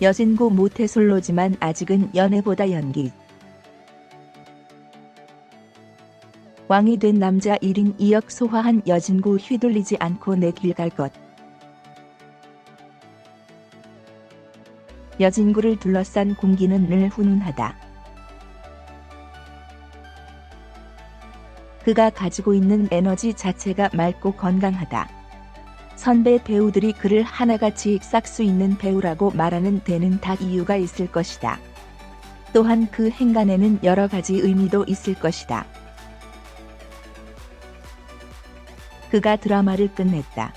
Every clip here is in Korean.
여진구 모태솔로지만 아직은 연애보다 연기. 왕이 된 남자 1인 2역 소화한 여진구 휘둘리지 않고 내 길 갈 것. 여진구를 둘러싼 공기는 늘 훈훈하다. 그가 가지고 있는 에너지 자체가 맑고 건강하다. 선배 배우들이 그를 하나같이 싹 수 있는 배우라고 말하는 데는 다 이유가 있을 것이다. 또한 그 행간에는 여러 가지 의미도 있을 것이다. 그가 드라마를 끝냈다.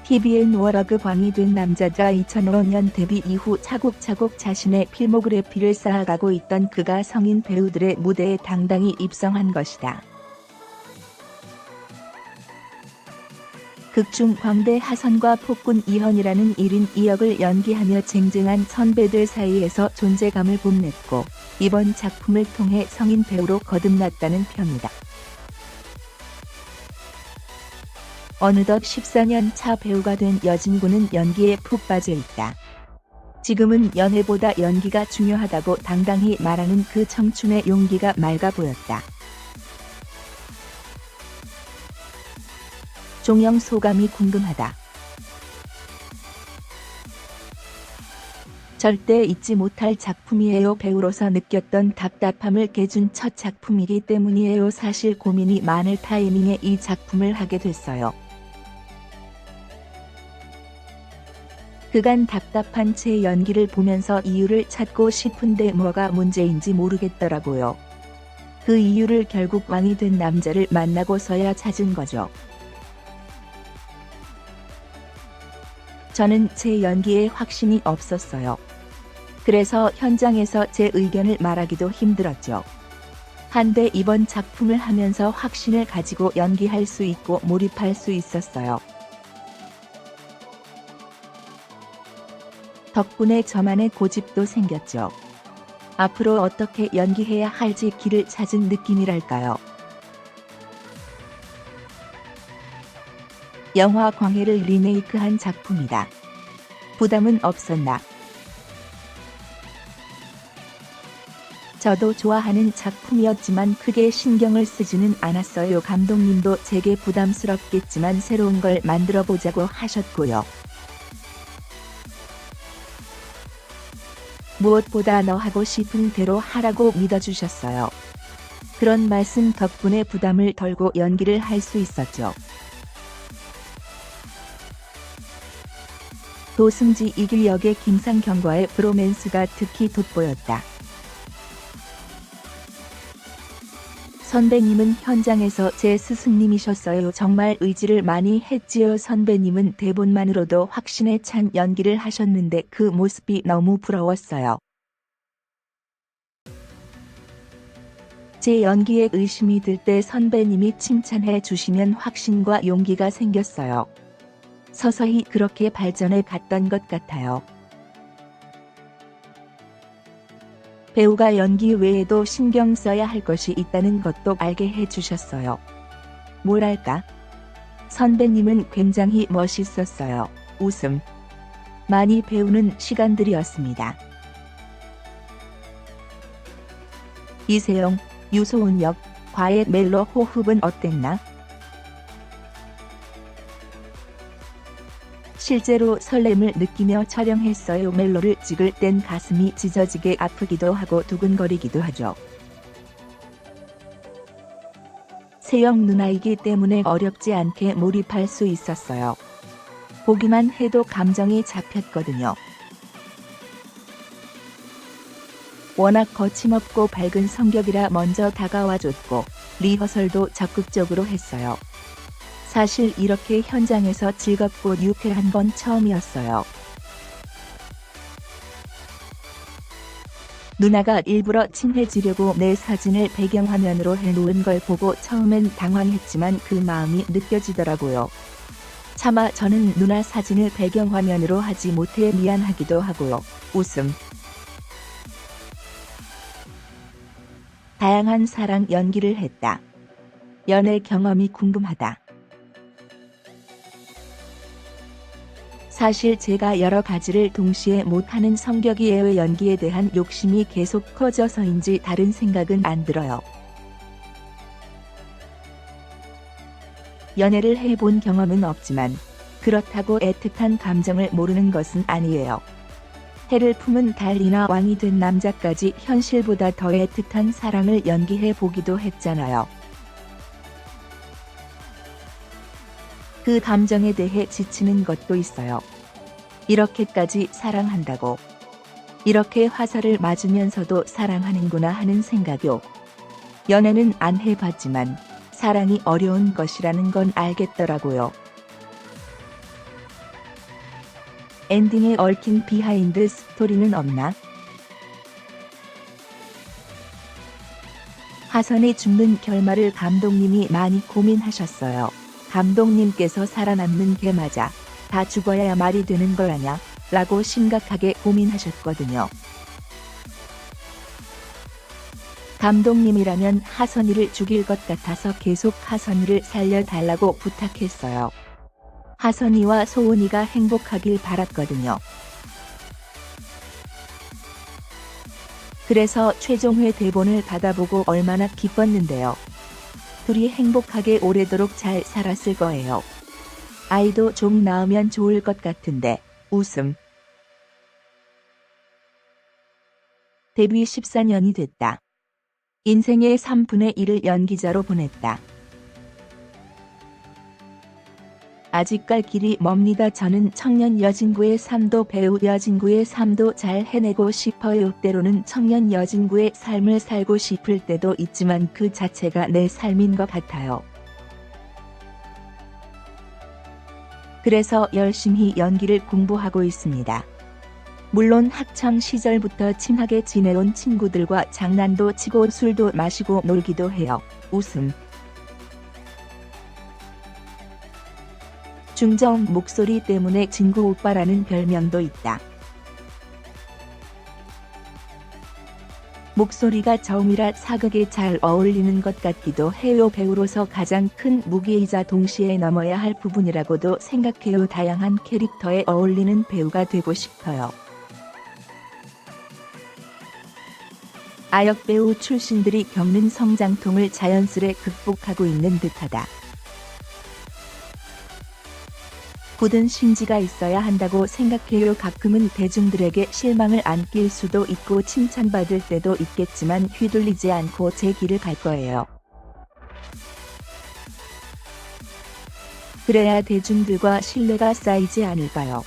TVN 워러그 광이 된 남자자 2005년 데뷔 이후 차곡차곡 자신의 필모그래피를 쌓아가고 있던 그가 성인 배우들의 무대에 당당히 입성한 것이다. 극중 광대 하선과 폭군 이현이라는 1인 2역을 연기하며 쟁쟁한 선배들 사이에서 존재감을 뽐냈고 이번 작품을 통해 성인 배우로 거듭났다는 평이다. 어느덧 14년 차 배우가 된 여진구는 연기에 푹 빠져 있다. 지금은 연애보다 연기가 중요하다고 당당히 말하는 그 청춘의 용기가 맑아 보였다. 종영 소감이 궁금하다. 절대 잊지 못할 작품이에요. 배우로서 느꼈던 답답함을 깨준 첫 작품이기 때문이에요. 사실 고민이 많을 타이밍에 이 작품을 하게 됐어요. 그간 답답한 제 연기를 보면서 이유를 찾고 싶은데 뭐가 문제인지 모르겠더라고요. 그 이유를 결국 왕이 된 남자를 만나고서야 찾은 거죠. 저는 제 연기에 확신이 없었어요. 그래서 현장에서 제 의견을 말하기도 힘들었죠. 한데 이번 작품을 하면서 확신을 가지고 연기할 수 있고 몰입할 수 있었어요. 덕분에 저만의 고집도 생겼죠. 앞으로 어떻게 연기해야 할지 길을 찾은 느낌이랄까요. 영화 광해를 리메이크한 작품이다. 부담은 없었나? 저도 좋아하는 작품이었지만 크게 신경을 쓰지는 않았어요. 감독님도 제게 부담스럽겠지만 새로운 걸 만들어 보자고 하셨고요. 무엇보다 너 하고 싶은 대로 하라고 믿어주셨어요. 그런 말씀 덕분에 부담을 덜고 연기를 할 수 있었죠. 도승지 이길 역의 김상경과의 브로맨스가 특히 돋보였다. 선배님은 현장에서 제 스승님이셨어요. 정말 의지를 많이 했지요. 선배님은 대본만으로도 확신에 찬 연기를 하셨는데 그 모습이 너무 부러웠어요. 제 연기에 의심이 들 때 선배님이 칭찬해 주시면 확신과 용기가 생겼어요. 서서히 그렇게 발전해 갔던 것 같아요. 배우가 연기 외에도 신경 써야 할 것이 있다는 것도 알게 해주셨어요. 뭐랄까? 선배님은 굉장히 멋있었어요. 웃음. 많이 배우는 시간들이었습니다. 이세영, 유소은 역, 과의 멜로 호흡은 어땠나? 실제로 설렘을 느끼며 촬영했어요. 멜로를 찍을 땐 가슴이 찢어지게 아프기도 하고 두근거리기도 하죠. 세영 누나이기 때문에 어렵지 않게 몰입할 수 있었어요. 보기만 해도 감정이 잡혔거든요. 워낙 거침없고 밝은 성격이라 먼저 다가와줬고 리허설도 적극적으로 했어요. 사실 이렇게 현장에서 즐겁고 유쾌한 건 처음이었어요. 누나가 일부러 친해지려고 내 사진을 배경화면으로 해놓은 걸 보고 처음엔 당황했지만 그 마음이 느껴지더라고요. 차마 저는 누나 사진을 배경화면으로 하지 못해 미안하기도 하고요. 웃음. 다양한 사랑 연기를 했다. 연애 경험이 궁금하다. 사실 제가 여러 가지를 동시에 못하는 성격이에요. 연기에 대한 욕심이 계속 커져서인지 다른 생각은 안 들어요. 연애를 해본 경험은 없지만 그렇다고 애틋한 감정을 모르는 것은 아니에요. 해를 품은 달이나 왕이 된 남자까지 현실보다 더 애틋한 사랑을 연기해 보기도 했잖아요. 그 감정에 대해 지치는 것도 있어요. 이렇게까지 사랑한다고, 이렇게 화살을 맞으면서도 사랑하는구나 하는 생각요. 연애는 안 해봤지만 사랑이 어려운 것이라는 건 알겠더라고요. 엔딩에 얽힌 비하인드 스토리는 없나? 하선이 죽는 결말을 감독님이 많이 고민하셨어요. 감독님께서 살아남는 게 맞아, 다 죽어야 말이 되는 걸 아냐? 라고 심각하게 고민하셨거든요. 감독님이라면 하선이를 죽일 것 같아서 계속 하선이를 살려달라고 부탁했어요. 하선이와 소은이가 행복하길 바랐거든요. 그래서 최종회 대본을 받아보고 얼마나 기뻤는데요. 둘이 행복하게 오래도록 잘 살았을 거예요. 아이도 좀 낳으면 좋을 것 같은데, 웃음. 데뷔 14년이 됐다. 인생의 3분의 1을 연기자로 보냈다. 아직 갈 길이 멉니다. 저는 청년 여진구의 삶도 배우 여진구의 삶도 잘 해내고 싶어요. 때로는 청년 여진구의 삶을 살고 싶을 때도 있지만 그 자체가 내 삶인 것 같아요. 그래서 열심히 연기를 공부하고 있습니다. 물론 학창 시절부터 친하게 지내온 친구들과 장난도 치고 술도 마시고 놀기도 해요. 웃음. 중저음 목소리 때문에 진구 오빠라는 별명도 있다. 목소리가 저음이라 사극에 잘 어울리는 것 같기도 해요. 배우로서 가장 큰 무기이자 동시에 넘어야 할 부분이라고도 생각해요. 다양한 캐릭터에 어울리는 배우가 되고 싶어요. 아역 배우 출신들이 겪는 성장통을 자연스레 극복하고 있는 듯하다. 굳은 심지가 있어야 한다고 생각해요. 가끔은 대중들에게 실망을 안길 수도 있고 칭찬받을 때도 있겠지만 휘둘리지 않고 제 길을 갈 거예요. 그래야 대중들과 신뢰가 쌓이지 않을까요?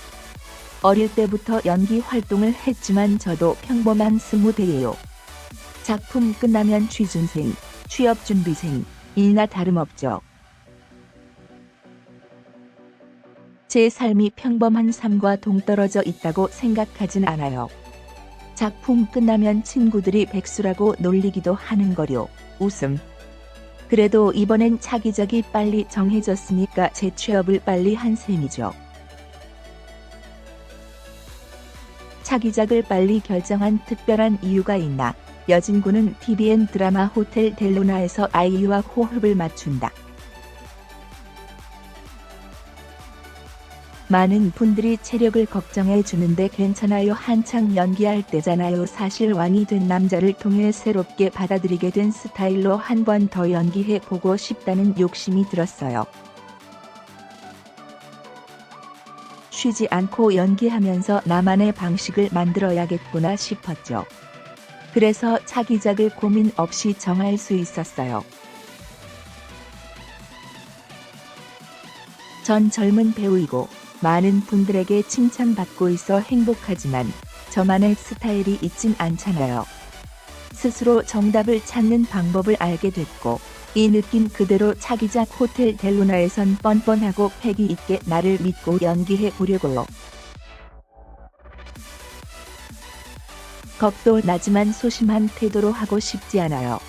어릴 때부터 연기 활동을 했지만 저도 평범한 20대예요. 작품 끝나면 취준생, 취업준비생, 이나 다름없죠. 제 삶이 평범한 삶과 동떨어져 있다고 생각하진 않아요. 작품 끝나면 친구들이 백수라고 놀리기도 하는 거요. 웃음. 그래도 이번엔 차기작이 빨리 정해졌으니까 제 취업을 빨리 한 셈이죠. 차기작을 빨리 결정한 특별한 이유가 있나? 여진구는 TVN 드라마 호텔 델로나에서 아이유와 호흡을 맞춘다. 많은 분들이 체력을 걱정해 주는데 괜찮아요. 한창 연기할 때잖아요. 사실 왕이 된 남자를 통해 새롭게 받아들이게 된 스타일로 한 번 더 연기해 보고 싶다는 욕심이 들었어요. 쉬지 않고 연기하면서 나만의 방식을 만들어야겠구나 싶었죠. 그래서 차기작을 고민 없이 정할 수 있었어요. 전 젊은 배우이고 많은 분들에게 칭찬받고 있어 행복하지만 저만의 스타일이 있진 않잖아요. 스스로 정답을 찾는 방법을 알게 됐고 이 느낌 그대로 차기작 호텔 델루나에선 뻔뻔하고 패기 있게 나를 믿고 연기해 보려고요. 겁도 나지만 소심한 태도로 하고 싶지 않아요.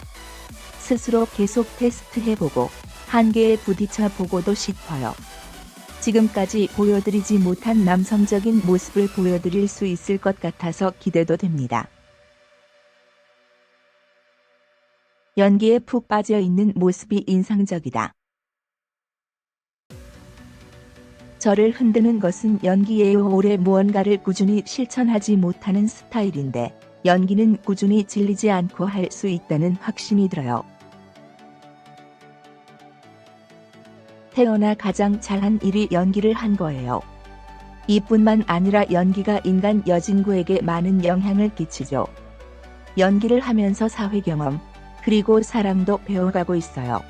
스스로 계속 테스트해보고 한계에 부딪혀 보고도 싶어요. 지금까지 보여드리지 못한 남성적인 모습을 보여드릴 수 있을 것 같아서 기대도 됩니다. 연기에 푹 빠져 있는 모습이 인상적이다. 저를 흔드는 것은 연기예요. 오래 무언가를 꾸준히 실천하지 못하는 스타일인데 연기는 꾸준히 질리지 않고 할 수 있다는 확신이 들어요. 태어나 가장 잘한 일이 연기를 한 거예요. 이뿐만 아니라 연기가 인간 여진구에게 많은 영향을 끼치죠. 연기를 하면서 사회 경험, 그리고 사랑도 배워가고 있어요.